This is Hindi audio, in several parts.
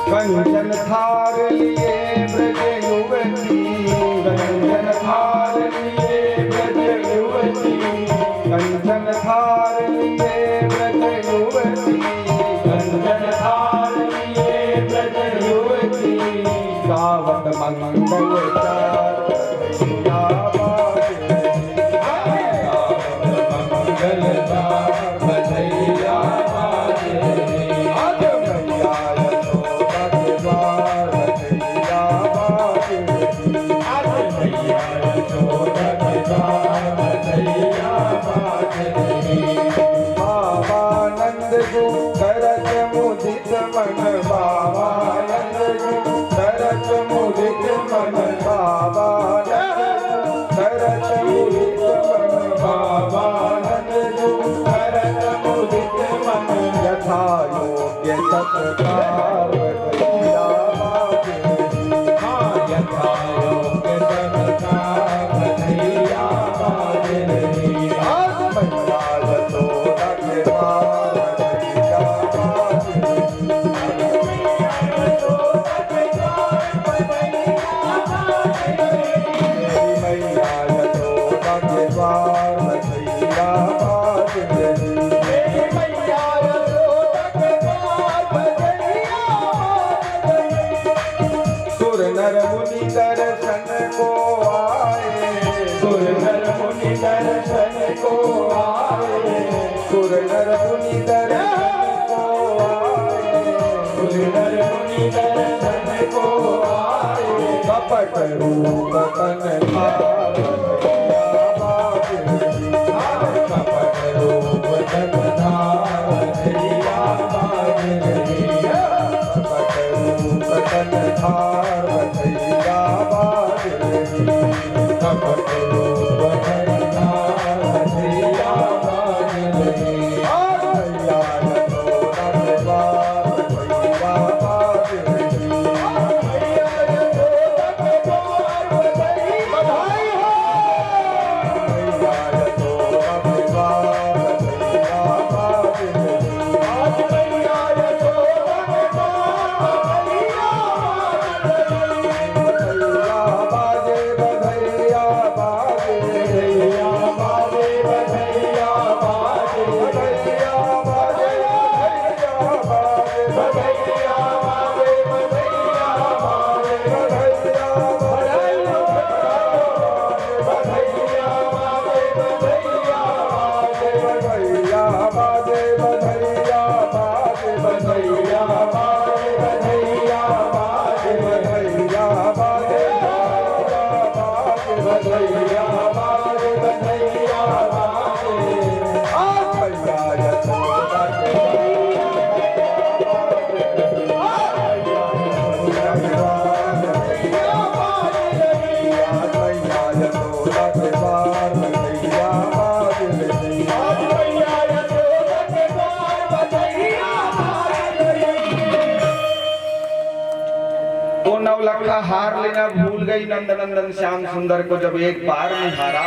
कंचन थार लिए ब्रज युवती, कंचन थार लिए ब्रज युवती, कंचन थार लिए ब्रज युवती, कंचन थार लिए ब्रज युवती, गावत मंगल चार बधैया बाजे, गावत मंगल चार बधैया बाजे, आज मैया यशोदा के द्वार बधैया बाजे, आज मैया यशोदा के द्वार बधैया बाजे। बाबानंद गो करत मुदित मन, बाबानंद गो करत मुदित मन, बाबानंद करत मुदित मन, बाबानंद गो करत मुदित मन, यथा योग्य सत्कार बधैया बाजे, हाँ यथा योग्य सत्कार बधैया बाजे। आज मैया यशोदा के द्वार बधैया बाजे, मैया यशोदा के द्वार बधैया बाजे, मैया यशोदा के द्वार बधैया बाजे। सुर नर मुनि दर्शन को आए, सुर नर मुनि दर्शन को आए, सुर नर मुनि दर्शन को आए, सुर नर मुनि दर्शन को आए, कपट रूप तन धार बधैया बाजे, कपट रूप तन धार बधैया बाजे, कपट रूप तन धार बधैया बाजे, कपट रूप तन धार बधैया बाजे। आज मैया यशोदा के द्वार बधैया बाजे, आज मैया यशोदा के द्वार बधैया बधाई हो, मैया यशोदा के द्वार बधैया बाजे, आज मैया यशोदा के द्वार बधैया बाजे, बधैया बाजे, बधैया बाजे, बधैया बाजे, बधैया बाजे, बधैया बाजे, बधैया बाजे, बधैया बाजे, बधैया बाजे, बधैया बाजे, बधैया बाजे, बधैया बाजे, बधैया बाजे, बधैया बाजे, बधैया बाजे, बधैया बाजे, बधैया बाजे। आज मैया यशोदा के द्वार बधैया बाजे, आज मैया यशोदा के द्वार बधैया बाजे। वो नवलखा हार लेना भूल गई नंदनंदन श्याम सुंदर को, जब एक बार निहारा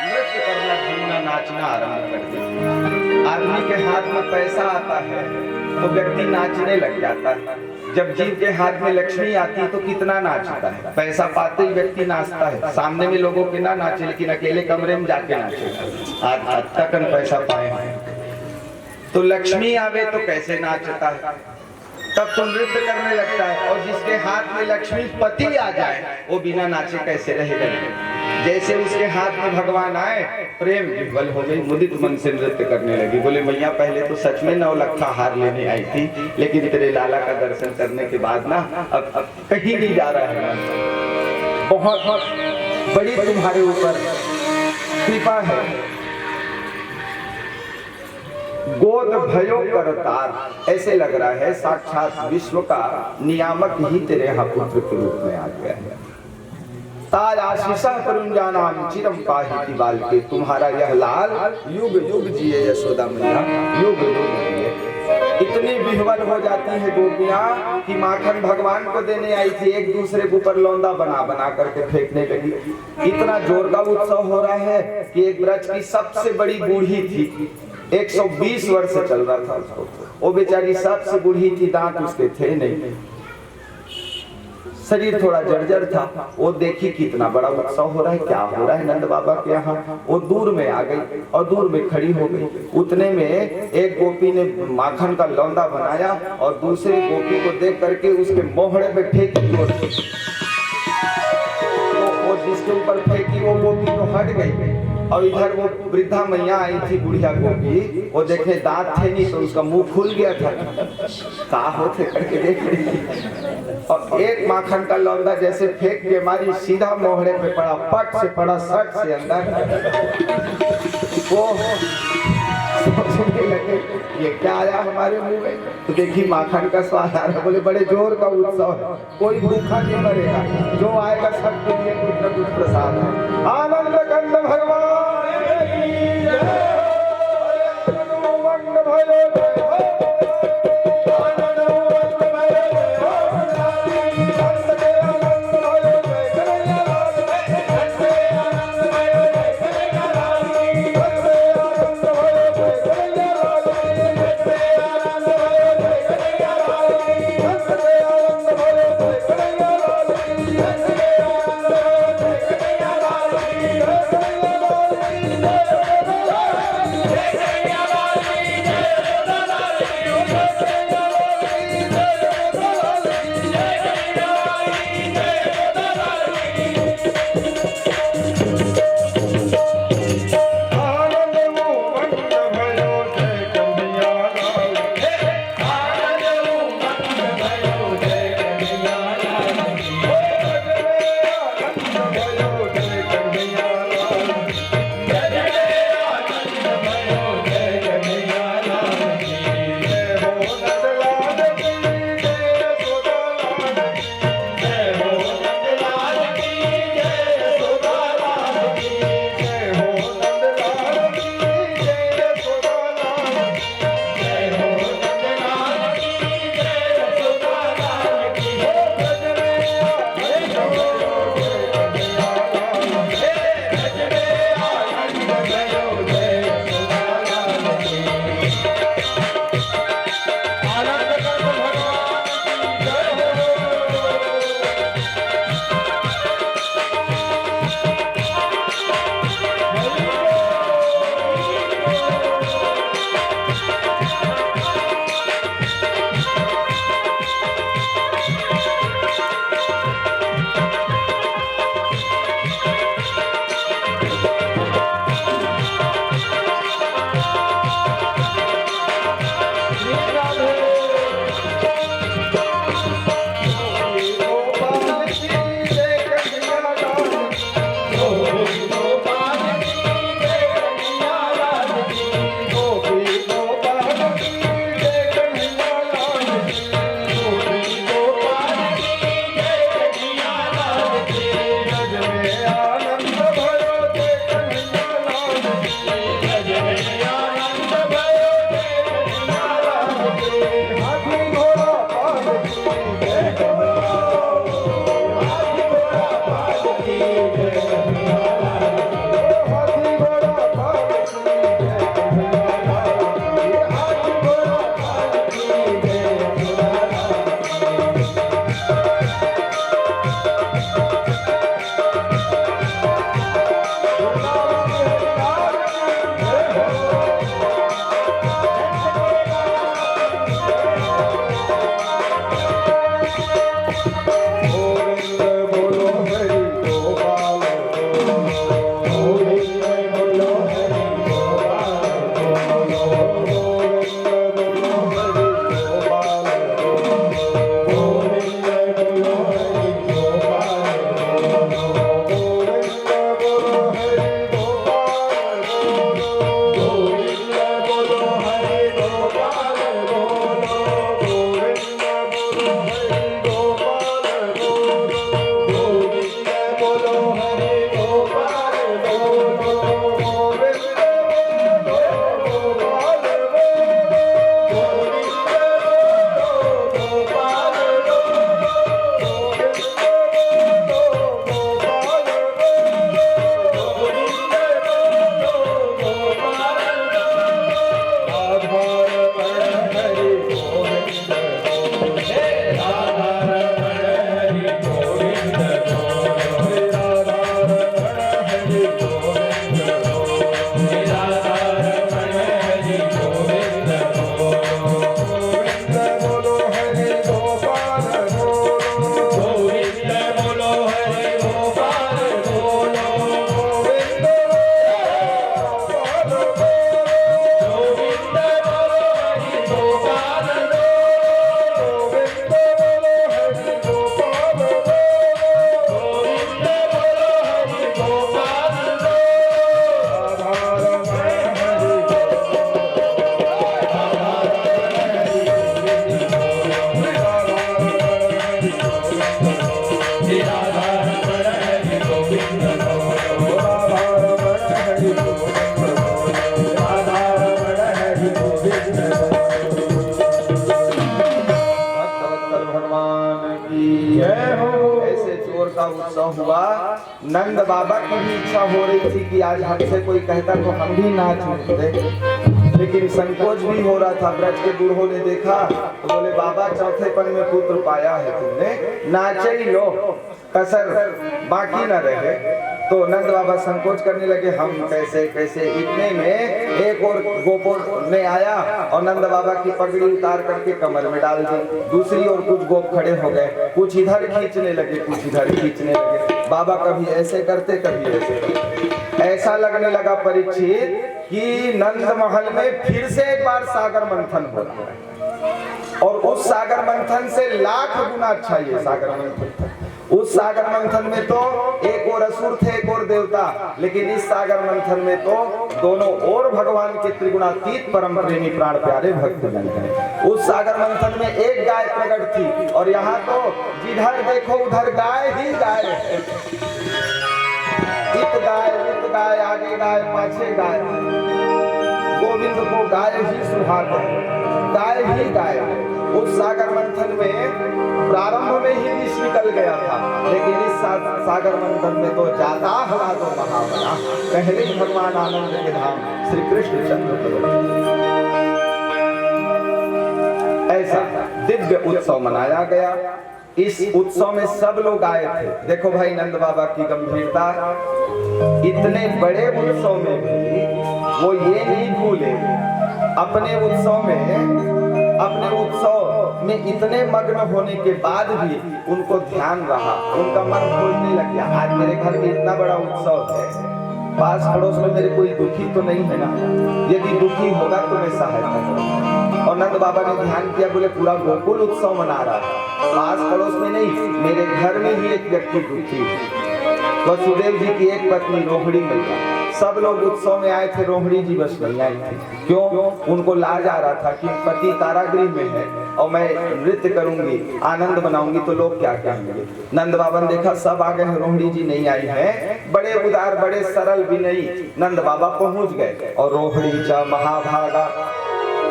नृत्य करना झूमना नाचना आरंभ कर दिया। आदमी के हाथ में पैसा आता है तो व्यक्ति नाचने लग जाता है, जब जीव के हाथ में लक्ष्मी आती है तो कितना नाचता है। पैसा पाते ही व्यक्ति नाचता है, सामने में लोगों के ना नाचे लेकिन अकेले कमरे में जाके नाचेगा। आज तक पैसा पाए तो लक्ष्मी आवे तो कैसे नाचता है, तब तो नृत्य करने लगता है। और जिसके हाथ में लक्ष्मी पति आ जाए वो बिना नाचे कैसे रहेगा। जैसे उसके हाथ में भगवान आए, प्रेम विह्वल हो गई, मुदित मन से नृत्य करने लगी। बोले मैया पहले तो सच में नवलखा हार लेने आई थी, लेकिन तेरे लाला का दर्शन करने के बाद ना अब कहीं नहीं जा रहा है। बहुत बड़ी तुम्हारे ऊपर कृपा है। गोद भयो करतार, ऐसे लग रहा है साक्षात विश्व का नियामक ही तेरे यहाँ पुत्र के रूप में आ गया है। ताज आशीषा करुंजानाम चिरम पाहिति बाल के, तुम्हारा यह लाल युग युग जिए यशोदा मैया, युग युग जिए। इतनी विह्वल हो जाती है गोपियां कि माखन भगवान को देने आई थी, एक दूसरे के ऊपर लौंदा बना बना करके फेंकने लगी। इतना जोर का उत्सव हो रहा है कि एक ब्रज की सबसे बड़ी बूढ़ी थी, 120 वर्ष से चल रहा था उसको, वो बेचारी सबसे बूढ़ी थी, दांत उसके थे नहीं, शरीर थोड़ा जर्जर था। वो देखी कितना बड़ा उत्सव हो रहा है, क्या हो रहा है नंद बाबा के यहाँ। वो दूर में आ गई और दूर में खड़ी हो गई। उतने में एक गोपी ने माखन का लौंदा बनाया और दूसरे गोपी को देख करके उसके मोहड़े पे फेंकी। वो जिसके ऊपर फेंकी वो गोपी तो हट गई और इधर वो वृद्धा मैया आई थी, बुढ़िया गोपी, वो देखे दांत थे नहीं तो उसका मुंह खुल गया था, का होते करके देख रही और एक माखन का लौंदा जैसे फेंक के मारी, सीधा मोहड़े पे पड़ा, पट से पड़ा, सट से अंदर। वो सोचने लगे ये क्या आया हमारे मुंह में, तो देखी माखन का स्वाद आ रहा। बोले बड़े जोर का उत्सव है, कोई भूखा नहीं मरेगा, जो आएगा सबके लिए कुछ न कुछ प्रसाद है। आनंद कंद भगवान नंद बाबा की भी इच्छा हो रही थी कि आज हमसे कोई कहता तो हम भी नाच लेते, लेकिन संकोच भी हो रहा था। ब्रज के बूढ़ों ने देखा तो बोले बाबा चौथेपन में पुत्र पाया है तुमने, नाचे ही लो, कसर बाकी न रहे। तो नंद बाबा संकोच करने लगे, हम कैसे कैसे। इतने में एक और गोपों ने आया और नंद बाबा की पगड़ी उतार करके कमर में डाल दी। दूसरी ओर कुछ गोप खड़े हो गए, कुछ इधर खींचने लगे, कुछ इधर खींचने लगे। बाबा कभी ऐसे करते, कभी ऐसे करते। ऐसा लगने लगा परीक्षित कि नंद महल में फिर से एक बार सागर मंथन हो रहा है, और उस सागर मंथन से लाख गुना अच्छा ये सागर मंथन। उस सागर मंथन में तो एक और असुर थे, एक और देवता, लेकिन इस सागर मंथन में तो दोनों और भगवान के त्रिगुणातीत परम प्रेमी प्राण प्यारे भक्तजन हैं। उस सागर मंथन में एक गाय प्रकट थी, और यहाँ तो जिधर देखो उधर गाय ही गाय है। इत गाय, आगे गाय, पाछे गाय। गोविंद को गाय ही सुहाग है, गाय ही गाय है। उस सागर मंथन में प्रारंभ में ही विष निकल गया था, लेकिन इस सागर मंथन में तो ज्यादा हला तो महाबला। पहले ही भगवान आनंद के धाम श्री कृष्ण चंद्र ऐसा दिव्य उत्सव मनाया गया। इस उत्सव में सब लोग आए थे। देखो भाई नंद बाबा की गंभीरता, इतने बड़े उत्सव में भी वो ये नहीं भूले, अपने उत्सव में इतने मग्न होने के बाद भी उनको ध्यान रहा, उनका मन खोजने लग गया। आज मेरे घर में इतना बड़ा उत्सव है, पास पड़ोस में मेरे कोई दुखी तो नहीं है ना, यदि दुखी होगा तो मैं सहायता करूंगा। और नंद बाबा ने ध्यान किया, बोले पूरा गोकुल उत्सव मना रहा है, पास पड़ोस में नहीं, मेरे घर में ही एक व्यक्ति दुखी है। वसुदेव जी की एक पत्नी रोहिणी मैया, सब लोग उत्सव में आए थे, रोहिणी जी बस नहीं आई थी। क्यों? उनको लाज आ रहा था कि पति कारागृह में है और मैं नृत्य करूंगी, आनंद मनाऊंगी तो लोग क्या कहेंगे। नंद बाबा ने देखा सब आ गए हैं, रोहिणी जी नहीं आई है। बड़े उदार, बड़े सरल विनयी नंद बाबा पहुंच गए और रोहिणी च महाभागा,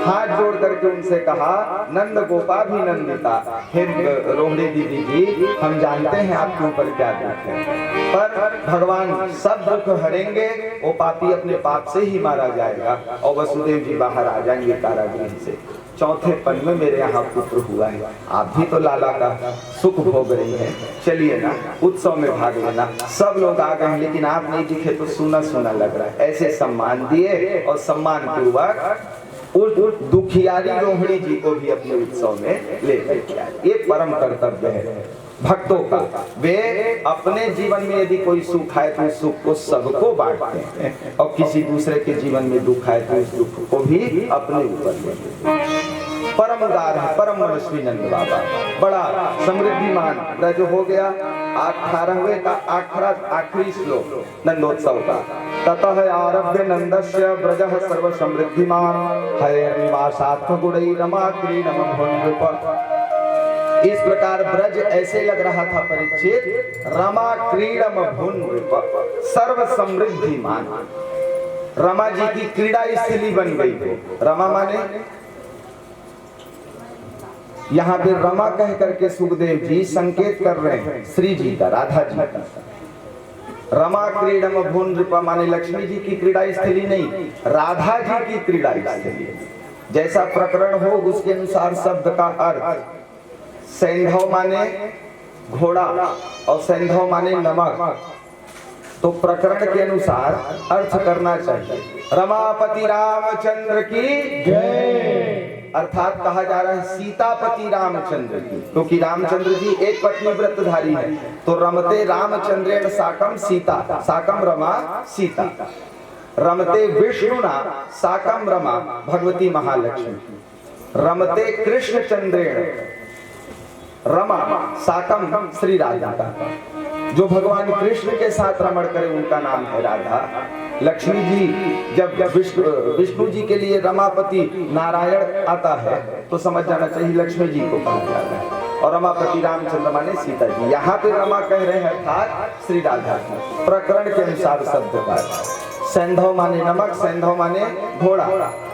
हाथ जोड़ करके उनसे कहा, नंद गोपा भी नंदिता, हे रोहिणी दीदी जी, हम जानते हैं आपके ऊपर क्या दुख है, पर भगवान सब दुख हरेंगे, वो पापी अपने पाप से ही मारा जाएगा और वसुदेव जी बाहर आ जाएंगे कारागृह से। चौथे पन में मेरे यहाँ पुत्र हुआ है, आप भी तो लाला का सुख भोग रही है, चलिए ना उत्सव में भाग लेना। सब लोग आ गए, लेकिन आप नहीं दिखे तो सुना सुना लग रहा है। ऐसे सम्मान दिए और सम्मान पूर्वक उस दुखियारी रोहिणी जी को भी अपने उत्सव में ले गए। ये परम कर्तव्य है भक्तों का। वे अपने जीवन में यदि कोई सुख आए तो उस सुख को सबको बांटते हैं, और किसी दूसरे के जीवन में दुख आए तो उस दुख को भी अपने ऊपर लेते हैं। परम उदार है, परम मनस्वी नंद बाबा, बड़ा समृद्धिमान ब्रज हो गया। 18वें का आखिरी श्लोक नंदोत्सव का, ततः आरभ्य नंदस्य ब्रजः सर्व समृद्धिमान, हरिर्निवासात्मगुणै रमा क्रीडम भुन्नृप। इस प्रकार ब्रज ऐसे लग रहा था परीक्षित, रमा क्रीडम भुन्नृप, सर्व समृद्धिमान। रमा जी की क्रीड़ा स्थली बन गई थी। रमा माने यहाँ पे रमा कह करके सुखदेव जी संकेत कर रहे हैं श्री जी का, राधा जी का। रमा क्रीडम भुन्नृप माने लक्ष्मी जी की क्रीड़ा स्थली नहीं, राधा जी की क्रीड़ा स्थली। जैसा प्रकरण हो उसके अनुसार शब्द का अर्थ। सैंधव माने घोड़ा और सैंधव माने नमक, तो प्रकरण के अनुसार अर्थ करना चाहिए। रमापति रामचंद्र की जय, अर्थात कहा जा रहा है सीतापति रामचंद्र की, क्योंकि रामचंद्र जी एक पत्नी व्रतधारी है, तो रमते रामचंद्रेण साकम सीता, साकम रमा सीता, रमते विष्णुना साकम रमा भगवती महालक्ष्मी, रमते कृष्ण चंद्रेण रमा साकम श्री राधिका। जो भगवान कृष्ण के साथ रमण करे उनका नाम है राधा। लक्ष्मी जी जब विष्णु जी के लिए रमापति नारायण आता है तो समझ जाना चाहिए लक्ष्मी जी को कहा जाता है, और रमापति रामचंद्र माने सीता जी। यहाँ पे रमा कह रहे हैं अर्थात श्री राधा। प्रकरण के अनुसार शब्द का सैंधव माने नमक, सैंधव माने घोड़ा।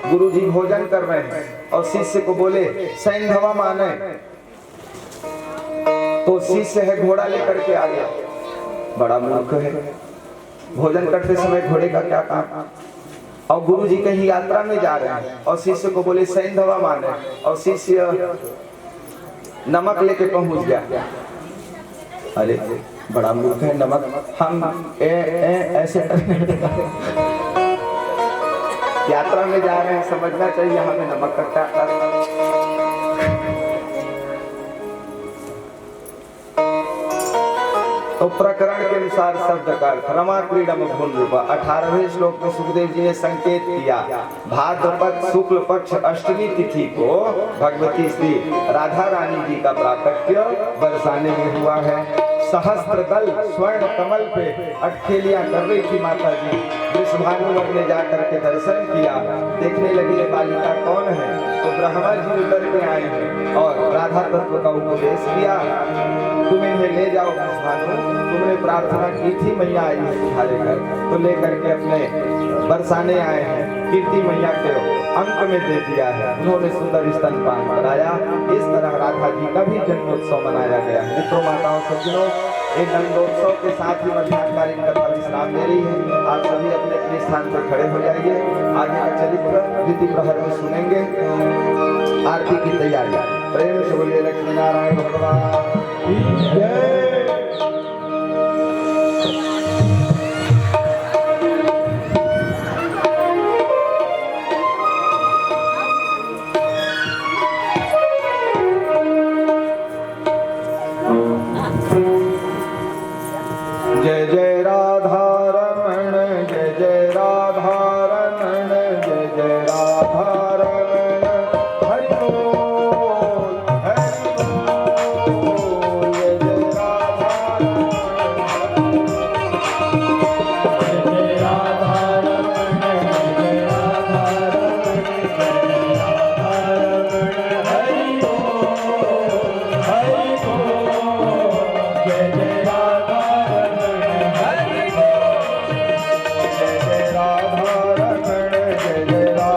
गुरु जी भोजन कर रहे हैं और शिष्य को बोले सैंधवा माने, तो शिष्य है घोड़ा लेकर के आ गया। बड़ा मूर्ख है। भोजन करते समय घोड़े का क्या काम। और गुरु जी कहीं यात्रा में जा रहे हैं और शिष्य को बोले सैंधवा माने, और शिष्य नमक लेके पहुंच गया। अरे बड़ा मूर्ख है, नमक हम ऐसे यात्रा में जा रहे हैं, समझना चाहिए हमें नमक का क्या। तो प्रकरण के अनुसार शब्द का अर्थ रमा क्रीडम भूल रूपा। 18वें श्लोक में सुखदेव जी ने संकेत किया भाद्रपद शुक्ल पक्ष अष्टमी तिथि को भगवती श्री राधा रानी जी का प्राकट्य बरसाने में हुआ है। सहस्त्र दल स्वर्ण कमल पे अटखेलियां कर रही थी माता जी। वृषभानुवर ने जाकर के दर्शन किया, देखने लगी ये बालिका कौन है। तो ब्रह्मा जी उतर के आए हैं और राधा तत्व का उपदेश किया। तुम इन्हें ले जाओ वृषभानु, तुमने प्रार्थना की थी मैया आई है तुम्हारे घर, तो लेकर के अपने बरसाने आए हैं। कीर्ति मैया के अंक में दे दिया है, उन्होंने सुंदर स्तनपान कराया। इस तरह राधा जी का भी जन्मोत्सव मनाया गया। मित्रों माताओं सज्जनों, एक नंदोत्सव के साथ ही मध्याह्नकालीन कथा विश्राम दे रही है। आप सभी अपने अपने स्थान पर खड़े हो जाइए। आगे का चरित्र द्वितीय प्रहर में सुनेंगे। आरती की तैयारी। प्रेम से बोलिए लक्ष्मी नारायण भगवान की जय।